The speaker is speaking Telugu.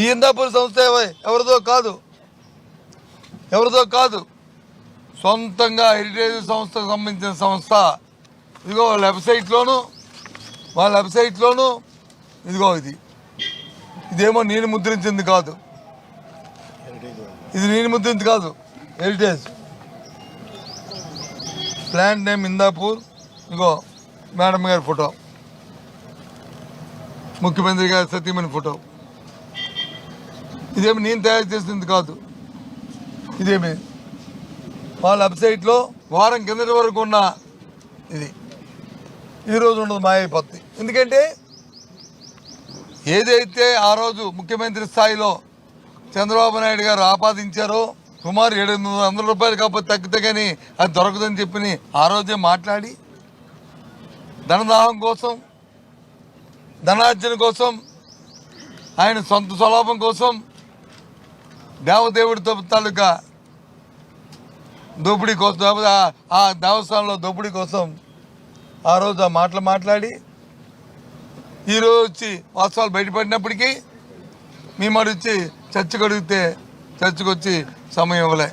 ఈ ఇందాపూర్ సంస్థ ఎవరిదో కాదు సొంతంగా హెరిటేజ్ సంస్థకు సంబంధించిన సంస్థ. ఇదిగో వాళ్ళ వెబ్సైట్లోను ఇదిగో ఇదేమో నేను ముద్రించింది కాదు, హెరిటేజ్ ప్లాంట్ నేమ్ ఇందాపూర్. ఇదిగో మేడం గారి ఫోటో, ముఖ్యమంత్రి గారి సతీమణి ఫోటో. ఇదేమి నేను తయారు చేసింది కాదు, ఇదేమి వాళ్ళ వెబ్సైట్లో వారం కిందటి వరకు ఉన్న ఇది ఈరోజు ఉండదు, మాయైపోద్ది. ఎందుకంటే ఏదైతే ఆ రోజు ముఖ్యమంత్రి స్థాయిలో చంద్రబాబు నాయుడు గారు ఆపాదించారో సుమారు 700 రూపాయలు కాకపోతే తగ్గితే కానీ అది దొరకదని చెప్పి ఆ రోజే మాట్లాడి ధనదాహం కోసం, ధనార్జన కోసం, ఆయన సొంత స్వలాభం కోసం, దేవదేవుడి తాలూకా దోపిడీ కోసం, ఆ దేవస్థానంలో దోపిడీ కోసం ఆ రోజు ఆ మాటలు మాట్లాడి ఈరోజు వచ్చి వాస్తవాలు బయటపడినప్పటికీ మీ మాట వచ్చి చర్చకు అడిగితే చర్చకు వచ్చి సమయం ఇవ్వలే.